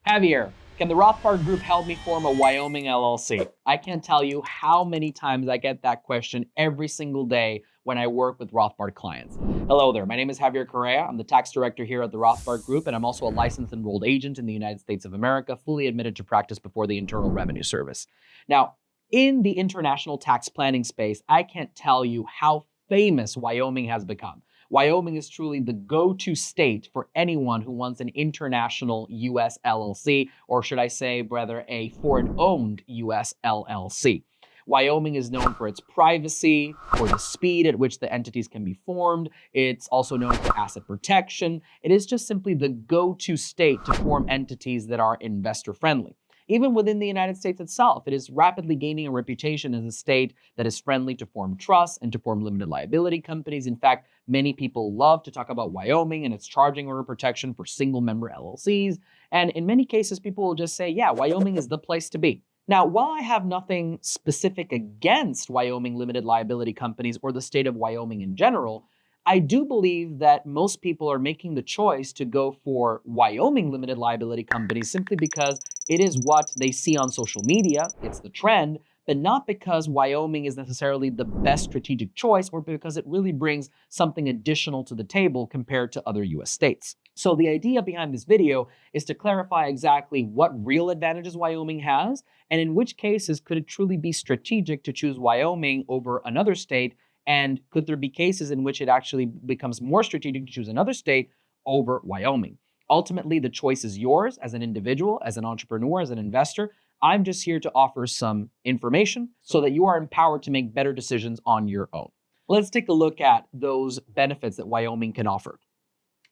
Javier, can the Rothbard Group help me form a Wyoming LLC? I can't tell you how many times I get that question every single day when I work with Rothbard clients. Hello there, my name is Javier Correa. I'm the tax director here at the Rothbard Group, and I'm also a licensed enrolled agent in the United States of America, fully admitted to practice before the Internal Revenue Service. Now, in the international tax planning space, I can't tell you how famous Wyoming has become. Wyoming is truly the go-to state for anyone who wants an international US LLC, or should I say, rather, a foreign-owned US LLC. Wyoming is known for its privacy, for the speed at which the entities can be formed. It's also known for asset protection. It is just simply the go-to state to form entities that are investor-friendly. Even within the United States itself, it is rapidly gaining a reputation as a state that is friendly to form trusts and to form limited liability companies. In fact, many people love to talk about Wyoming and its charging order protection for single-member LLCs. And in many cases, people will just say, yeah, Wyoming is the place to be. Now, while I have nothing specific against Wyoming limited liability companies or the state of Wyoming in general, I do believe that most people are making the choice to go for Wyoming limited liability companies simply because it is what they see on social media, it's the trend, but not because Wyoming is necessarily the best strategic choice or because it really brings something additional to the table compared to other US states. So the idea behind this video is to clarify exactly what real advantages Wyoming has, and in which cases could it truly be strategic to choose Wyoming over another state, and could there be cases in which it actually becomes more strategic to choose another state over Wyoming? Ultimately, the choice is yours as an individual, as an entrepreneur, as an investor. I'm just here to offer some information so that you are empowered to make better decisions on your own. Let's take a look at those benefits that Wyoming can offer.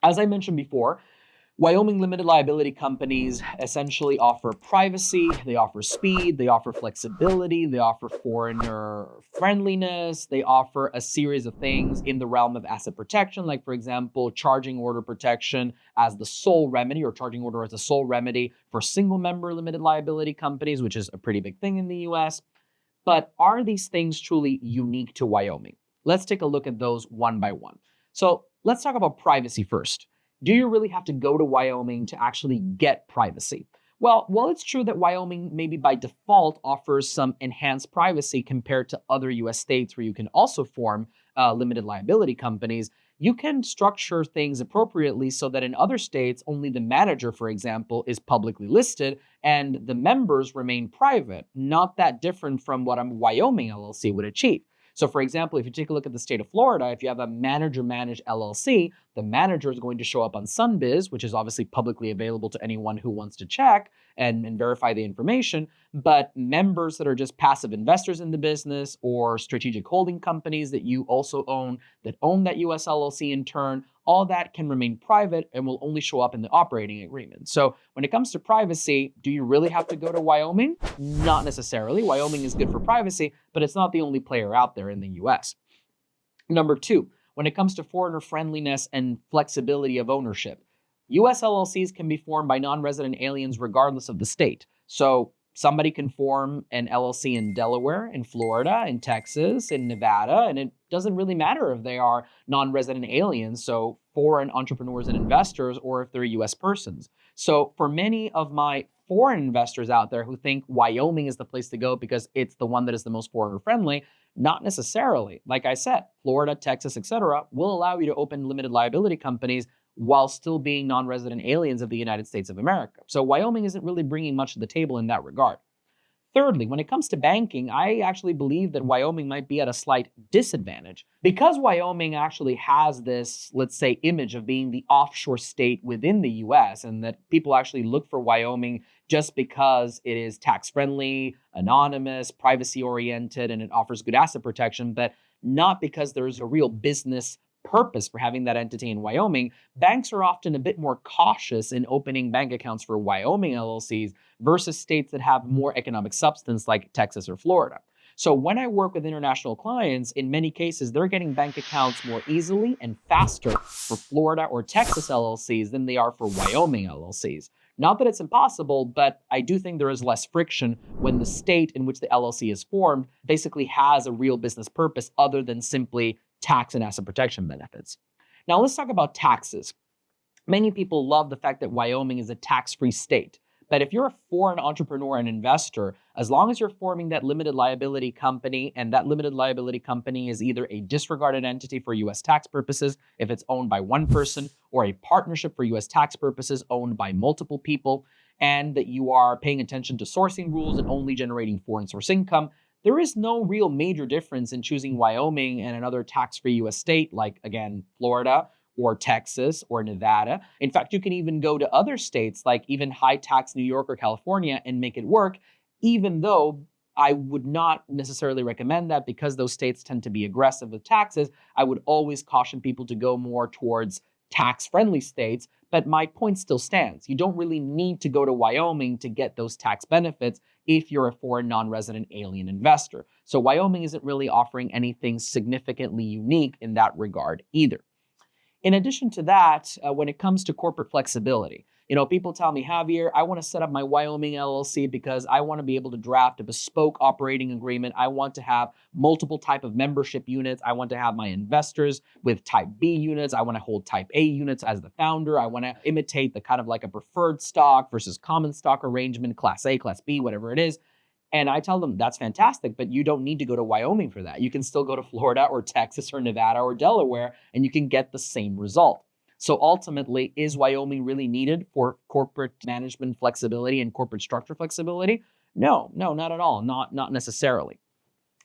As I mentioned before, Wyoming limited liability companies essentially offer privacy, they offer speed, they offer flexibility, they offer foreigner friendliness, they offer a series of things in the realm of asset protection, like, for example, charging order protection as the sole remedy, or charging order as a sole remedy for single member limited liability companies, which is a pretty big thing in the US. But are these things truly unique to Wyoming? Let's take a look at those one by one. So let's talk about privacy first. Do you really have to go to Wyoming to actually get privacy? Well, while it's true that Wyoming maybe by default offers some enhanced privacy compared to other US states where you can also form limited liability companies, you can structure things appropriately so that in other states, only the manager, for example, is publicly listed and the members remain private, not that different from what a Wyoming LLC would achieve. So for example, if you take a look at the state of Florida, if you have a manager-managed LLC, the manager is going to show up on SunBiz, which is obviously publicly available to anyone who wants to check and verify the information. But members that are just passive investors in the business or strategic holding companies that you also own, that own that US LLC in turn, all that can remain private and will only show up in the operating agreement. So when it comes to privacy, do you really have to go to Wyoming? Not necessarily. Wyoming is good for privacy, but it's not the only player out there in the US. Number two, when it comes to foreigner friendliness and flexibility of ownership, US LLCs can be formed by non-resident aliens regardless of the state. So somebody can form an LLC in Delaware, in Florida, in Texas, in Nevada, and it doesn't really matter if they are non-resident aliens, so foreign entrepreneurs and investors, or if they're US persons. So for many of my foreign investors out there who think Wyoming is the place to go because it's the one that is the most foreigner friendly, not necessarily. Like I said, Florida, Texas, etc., will allow you to open limited liability companies while still being non-resident aliens of the United States of America. So Wyoming isn't really bringing much to the table in that regard. Thirdly, when it comes to banking, I actually believe that Wyoming might be at a slight disadvantage. Because Wyoming actually has this, let's say, image of being the offshore state within the US, and that people actually look for Wyoming just because it is tax-friendly, anonymous, privacy-oriented, and it offers good asset protection, but not because there's a real business purpose for having that entity in Wyoming, banks are often a bit more cautious in opening bank accounts for Wyoming LLCs versus states that have more economic substance like Texas or Florida. So when I work with international clients, in many cases, they're getting bank accounts more easily and faster for Florida or Texas LLCs than they are for Wyoming LLCs. Not that it's impossible, but I do think there is less friction when the state in which the LLC is formed basically has a real business purpose other than simply tax and asset protection benefits. Now let's talk about taxes. Many people love the fact that Wyoming is a tax-free state, But if you're a foreign entrepreneur and investor, as long as you're forming that limited liability company, and that limited liability company is either a disregarded entity for US tax purposes if it's owned by one person, or a partnership for US tax purposes owned by multiple people, and that you are paying attention to sourcing rules and only generating foreign source income, there is no real major difference in choosing Wyoming and another tax-free US state like, again, Florida or Texas or Nevada. In fact, you can even go to other states like even high tax New York or California and make it work, even though I would not necessarily recommend that because those states tend to be aggressive with taxes. I would always caution people to go more towards tax-friendly states, but my point still stands. You don't really need to go to Wyoming to get those tax benefits if you're a foreign non-resident alien investor. So Wyoming isn't really offering anything significantly unique in that regard either. In addition to that, when it comes to corporate flexibility, people tell me, Javier, I want to set up my Wyoming LLC because I want to be able to draft a bespoke operating agreement. I want to have multiple type of membership units. I want to have my investors with type B units. I want to hold type A units as the founder. I want to imitate the kind of like a preferred stock versus common stock arrangement, class A, class B, whatever it is. And I tell them that's fantastic, but you don't need to go to Wyoming for that. You can still go to Florida or Texas or Nevada or Delaware, and you can get the same result. So ultimately, is Wyoming really needed for corporate management flexibility and corporate structure flexibility? No, not at all. Not necessarily.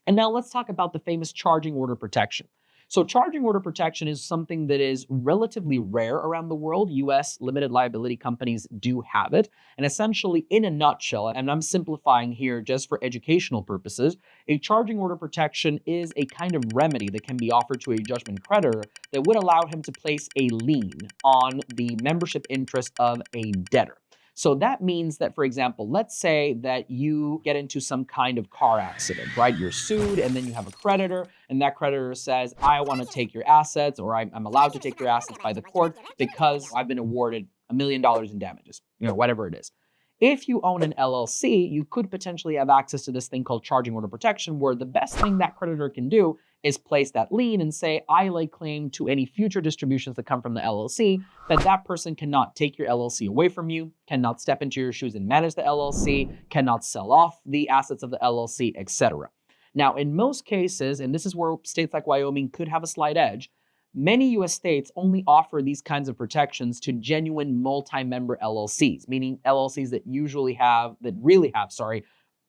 And now let's talk about the famous charging order protection. So charging order protection is something that is relatively rare around the world. US limited liability companies do have it. And essentially, in a nutshell, and I'm simplifying here just for educational purposes, a charging order protection is a kind of remedy that can be offered to a judgment creditor that would allow him to place a lien on the membership interest of a debtor. So that means that, for example, let's say that you get into some kind of car accident, right? You're sued and then you have a creditor, and that creditor says, I want to take your assets, or I'm allowed to take your assets by the court because I've been awarded $1 million in damages, whatever it is. If you own an LLC, you could potentially have access to this thing called charging order protection, where the best thing that creditor can do is place that lien and say, I lay claim to any future distributions that come from the LLC, but that person cannot take your LLC away from you, cannot step into your shoes and manage the LLC, cannot sell off the assets of the LLC, etc. Now, in most cases, and this is where states like Wyoming could have a slight edge, many US states only offer these kinds of protections to genuine multi-member LLCs, meaning LLCs that really have,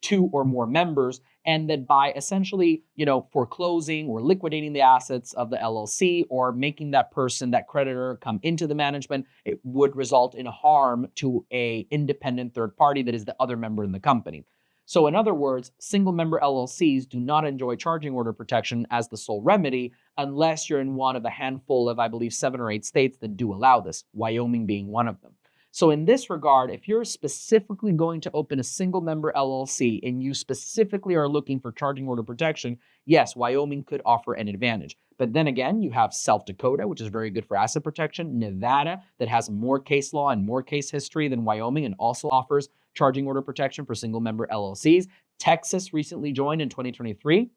two or more members, and that by essentially, foreclosing or liquidating the assets of the LLC or making that person, that creditor, come into the management, it would result in harm to a independent third party that is the other member in the company. So in other words, single member LLCs do not enjoy charging order protection as the sole remedy unless you're in one of a handful of, I believe, 7 or 8 states that do allow this, Wyoming being one of them. So in this regard, if you're specifically going to open a single member LLC and you specifically are looking for charging order protection, yes, Wyoming could offer an advantage. But then again, you have South Dakota, which is very good for asset protection, Nevada, that has more case law and more case history than Wyoming and also offers charging order protection for single member LLCs. Texas recently joined in 2023.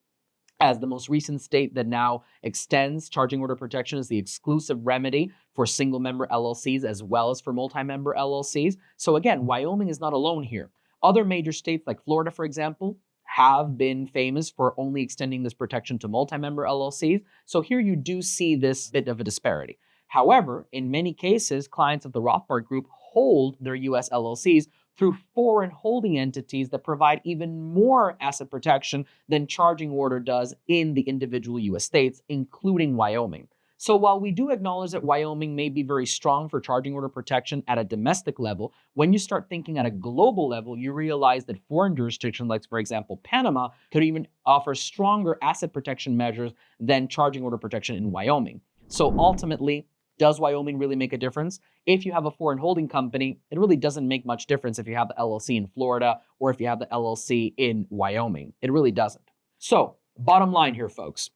As the most recent state that now extends charging order protection as the exclusive remedy for single member LLCs as well as for multi-member LLCs. So again, Wyoming is not alone here. Other major states like Florida, for example, have been famous for only extending this protection to multi-member LLCs. So here you do see this bit of a disparity. However, in many cases, clients of the Rothbard Group hold their US LLCs through foreign holding entities that provide even more asset protection than charging order does in the individual US states, including Wyoming. So while we do acknowledge that Wyoming may be very strong for charging order protection at a domestic level, when you start thinking at a global level, you realize that foreign jurisdictions like, for example, Panama, could even offer stronger asset protection measures than charging order protection in Wyoming. So ultimately, does Wyoming really make a difference? If you have a foreign holding company, it really doesn't make much difference if you have the LLC in Florida or if you have the LLC in Wyoming. It really doesn't. So, bottom line here, folks,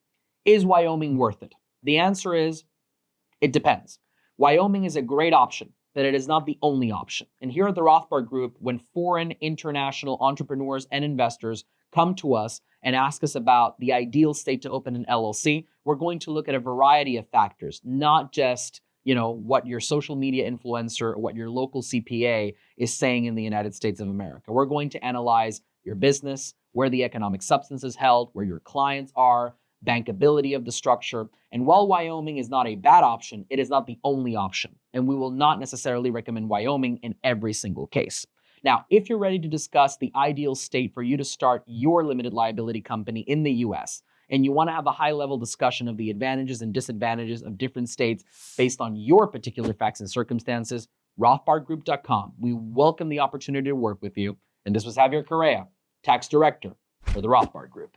is Wyoming worth it? The answer is, it depends. Wyoming is a great option, but it is not the only option. And here at the Rothbard Group, when foreign international entrepreneurs and investors come to us and ask us about the ideal state to open an LLC, we're going to look at a variety of factors, not just, what your social media influencer or what your local CPA is saying in the United States of America. We're going to analyze your business, where the economic substance is held, where your clients are, bankability of the structure. And while Wyoming is not a bad option, it is not the only option. And we will not necessarily recommend Wyoming in every single case. Now, if you're ready to discuss the ideal state for you to start your limited liability company in the US, and you want to have a high-level discussion of the advantages and disadvantages of different states based on your particular facts and circumstances, Rothbardgroup.com. We welcome the opportunity to work with you. And this was Javier Correa, Tax Director for the Rothbard Group.